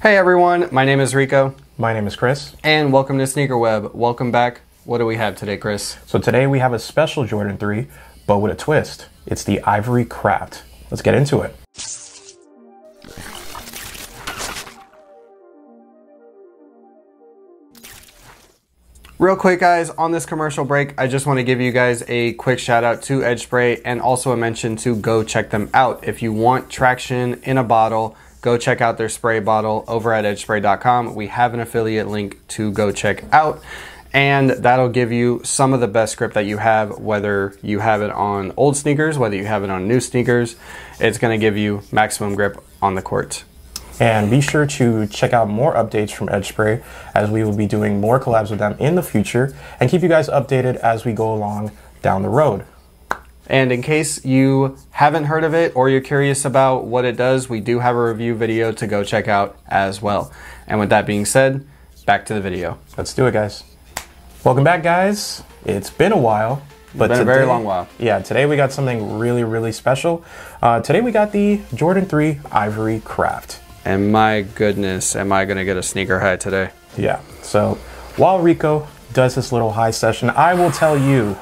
Hey everyone, my name is Rico. My name is Chris. And welcome to SneakerWeb. Welcome back. What do we have today, Chris? So today we have a special Jordan 3, but with a twist. It's the Ivory Craft. Let's get into it. Real quick guys, on this commercial break, I just want to give you guys a quick shout out to Edge Spray and also a mention to go check them out. If you want traction in a bottle, go check out their spray bottle over at edgespray.com. We have an affiliate link to go check out, and that'll give you some of the best grip that you have, whether you have it on old sneakers, whether you have it on new sneakers. It's going to give you maximum grip on the court. And be sure to check out more updates from Edge Spray, as we will be doing more collabs with them in the future, and keep you guys updated as we go along down the road. And in case you haven't heard of it or you're curious about what it does, we do have a review video to go check out as well. And with that being said, back to the video. Let's do it, guys. Welcome back, guys. It's been a while. But it's been a very long while. Yeah, today we got something really, really special. Today we got the Jordan 3 Ivory Craft. And my goodness, am I going to get a sneaker high today? Yeah, so while Rico does this little high session, I will tell you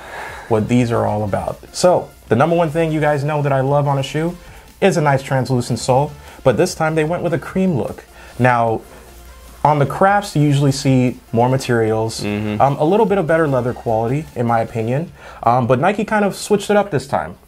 what these are all about. So the number one thing you guys know that I love on a shoe is a nice translucent sole, but this time they went with a cream look. Now, on the crafts, you usually see more materials, a little bit of better leather quality, in my opinion, but Nike kind of switched it up this time.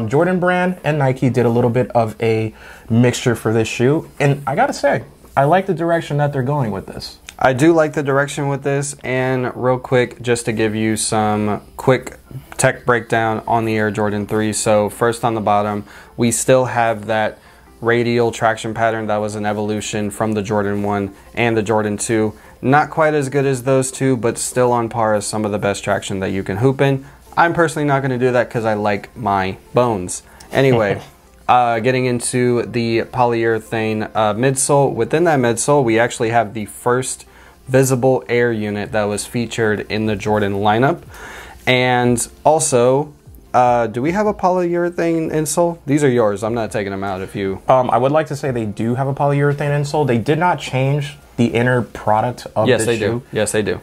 Jordan Brand and Nike did a little bit of a mixture for this shoe, and I gotta say, I like the direction that they're going with this. I do like the direction with this, and real quick, just to give you some quick tech breakdown on the Air Jordan 3. So first on the bottom, we still have that radial traction pattern that was an evolution from the Jordan 1 and the Jordan 2. Not quite as good as those two, but still on par as some of the best traction that you can hoop in. I'm personally not going to do that because I like my bones. Anyway, getting into the polyurethane midsole. Within that midsole, we actually have the first visible air unit that was featured in the Jordan lineup. And also, do we have a polyurethane insole? These are yours. I'm not taking them out if you... I would like to say they do have a polyurethane insole. They did not change the inner product of the shoe. Yes, they do. Yes, they do.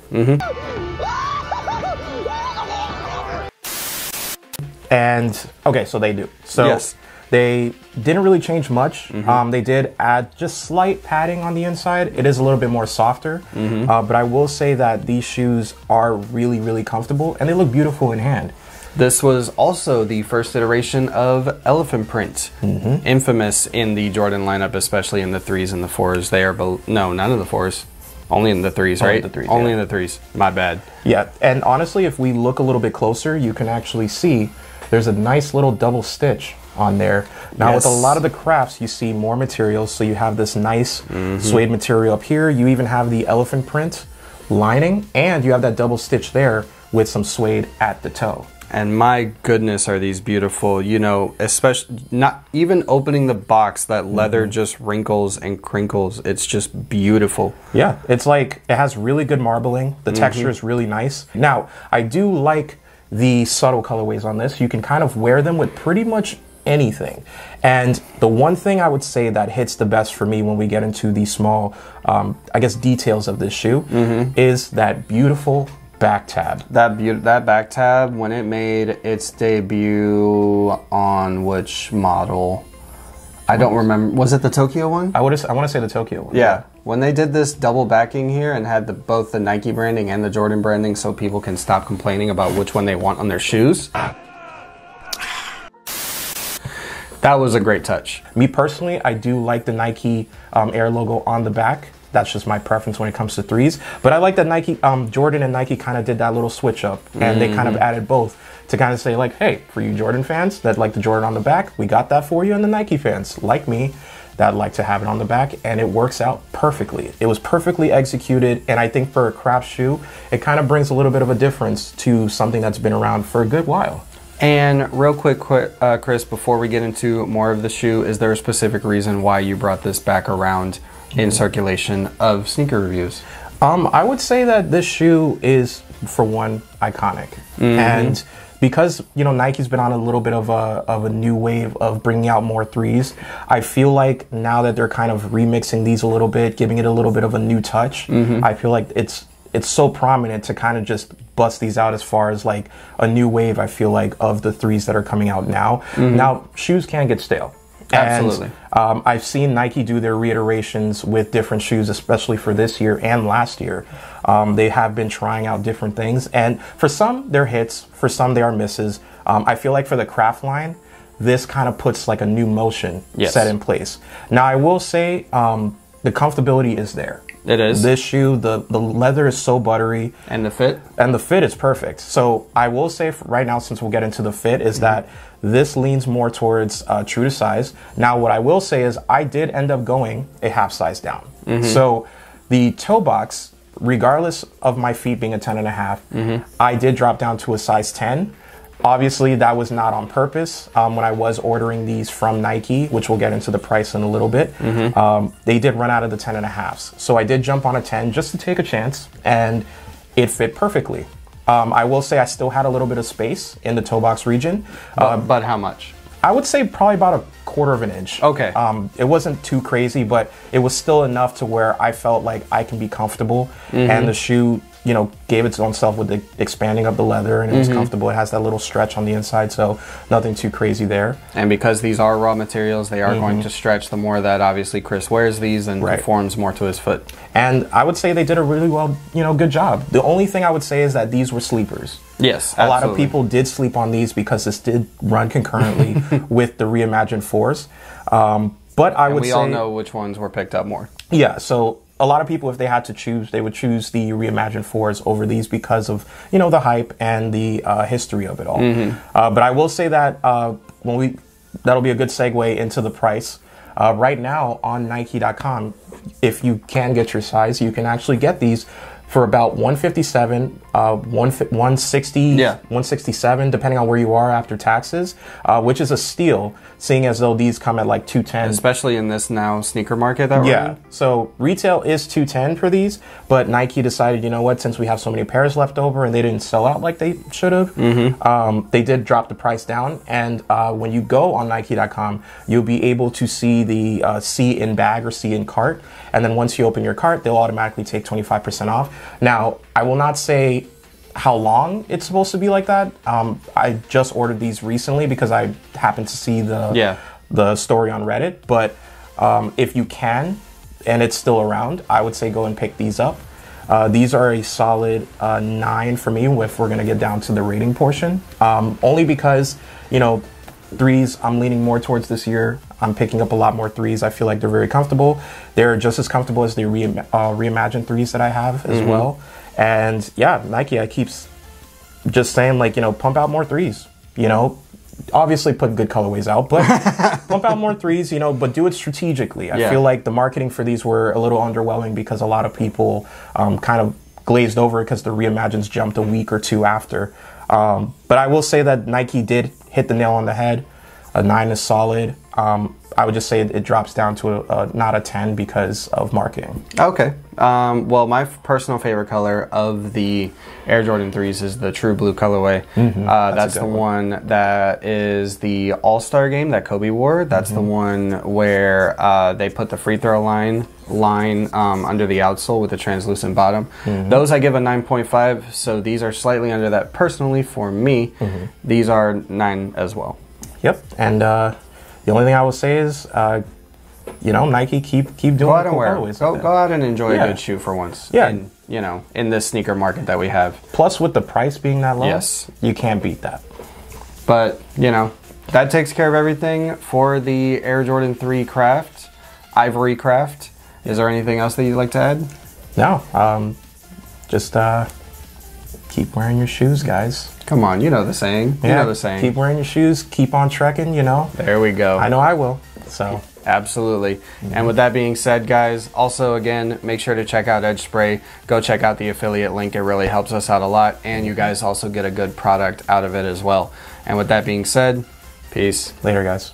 And okay, so they do. So yes. They didn't really change much. They did add just slight padding on the inside. It is a little bit more softer, but I will say that these shoes are really, really comfortable and they look beautiful in hand. This was also the first iteration of elephant print, infamous in the Jordan lineup, especially in the 3s and the 4s. They are, no, none of the 4s. Only in the 3s, right? The 3s, Only yeah. in the 3s. My bad. Yeah, and honestly, if we look a little bit closer, you can actually see there's a nice little double stitch on there. Now, yes. With a lot of the crafts, you see more materials. So you have this nice suede material up here. You even have the elephant print lining, and you have that double stitch there with some suede at the toe. And my goodness, are these beautiful. You know, especially not even opening the box, that leather just wrinkles and crinkles. It's just beautiful. Yeah, it's like it has really good marbling. The texture is really nice. Now, I do like the subtle colorways on this. You can kind of wear them with pretty much anything. And the one thing I would say that hits the best for me when we get into the small, I guess, details of this shoe is that beautiful back tab. That back tab, when it made its debut on which model? I don't remember. Was it the Tokyo one? I want to say the Tokyo one. Yeah. When they did this double backing here and had both the Nike branding and the Jordan branding, so people can stop complaining about which one they want on their shoes. That was a great touch. Me personally, I do like the Nike Air logo on the back. That's just my preference when it comes to 3s. But I like that Nike, Jordan and Nike kind of did that little switch up, and they kind of added both to kind of say like, hey, for you Jordan fans that like the Jordan on the back, we got that for you, and the Nike fans like me that like to have it on the back, and it works out perfectly. It was perfectly executed, and I think for a craft shoe, it kind of brings a little bit of a difference to something that's been around for a good while. And real quick, Chris, before we get into more of the shoe, is there a specific reason why you brought this back around in circulation of sneaker reviews? I would say that this shoe is, for one, iconic. And because, you know, Nike's been on a little bit of a new wave of bringing out more threes. I feel like now that they're kind of remixing these a little bit, giving it a little bit of a new touch, I feel like it's so prominent to kind of just bust these out as far as like a new wave, I feel like, of the threes that are coming out now. Now, shoes can get stale. Absolutely. And I've seen Nike do their reiterations with different shoes, especially for this year and last year. They have been trying out different things. And for some, they're hits. For some, they are misses. I feel like for the Craft line, this kind of puts like a new motion set in place. Now, I will say the comfortability is there. It is. This shoe, the leather is so buttery. And the fit? And the fit is perfect. So I will say right now, since we'll get into the fit, is that this leans more towards true to size. Now, what I will say is I did end up going a half size down. So the toe box, regardless of my feet being a 10.5, I did drop down to a size 10. Obviously, that was not on purpose. When I was ordering these from Nike, which we'll get into the price in a little bit, they did run out of the 10.5s. So I did jump on a 10 just to take a chance, and it fit perfectly. I will say I still had a little bit of space in the toe box region. But how much? I would say probably about 1/4 inch. Okay. It wasn't too crazy, but it was still enough to where I felt like I can be comfortable, and the shoe, you know, gave its own self with the expanding of the leather, and it was comfortable. It has that little stretch on the inside, so nothing too crazy there. And because these are raw materials, they are going to stretch the more that obviously Chris wears these and conforms more to his foot. And I would say they did a really well, you know, good job. The only thing I would say is that these were sleepers. Yes, absolutely. A lot of people did sleep on these because this did run concurrently with the reimagined 4s. But I would say... we all know which ones were picked up more. Yeah, so a lot of people, if they had to choose, they would choose the reimagined 4s over these because of, you know, the hype and the history of it all. But I will say that that'll be a good segue into the price. Right now on Nike.com, if you can get your size, you can actually get these for about $157, $160, $167, depending on where you are after taxes, which is a steal, seeing as though these come at like $210. Especially in this now sneaker market that we're in. So retail is $210 for these, but Nike decided, you know what, since we have so many pairs left over and they didn't sell out like they should have, they did drop the price down. And when you go on Nike.com, you'll be able to see the see in bag or see in cart. And then once you open your cart, they'll automatically take 25% off. Now, I will not say how long it's supposed to be like that. I just ordered these recently because I happened to see the story on Reddit. But if you can, and it's still around, I would say go and pick these up. These are a solid 9 for me if we're going to get down to the rating portion. Only because, you know, threes, I'm leaning more towards this year. I'm picking up a lot more threes. I feel like they're very comfortable. They're just as comfortable as the reimagined threes that I have as well. And yeah, Nike, I keep just saying, like, you know, pump out more threes. You know, obviously put good colorways out, but pump out more threes, you know, but do it strategically. I feel like the marketing for these were a little underwhelming because a lot of people kind of glazed over it because the reimagines jumped a week or two after. But I will say that Nike did hit the nail on the head. A 9 is solid. I would just say it drops down to not a 10 because of marketing. Okay. Well, my personal favorite color of the Air Jordan 3s is the true blue colorway. That's the one that is the All-Star game that Kobe wore. That's the one where they put the free throw line under the outsole with the translucent bottom. Those I give a 9.5, so these are slightly under that. Personally, for me, these are 9 as well. Yep, and the only thing I will say is, you know, Nike keep doing go out and wear. Go out and enjoy a good shoe for once. In, you know, in this sneaker market that we have. Plus, with the price being that low, you can't beat that. But you know, that takes care of everything for the Air Jordan 3 Craft, Ivory Craft. Is there anything else that you'd like to add? No, just keep wearing your shoes, guys. Come on, you know the saying. You know the saying. Keep wearing your shoes, keep on trekking, you know. There we go. I know I will, so. Absolutely. And with that being said, guys, also, again, make sure to check out Edge Spray. Go check out the affiliate link. It really helps us out a lot. And you guys also get a good product out of it as well. And with that being said, peace. Later, guys.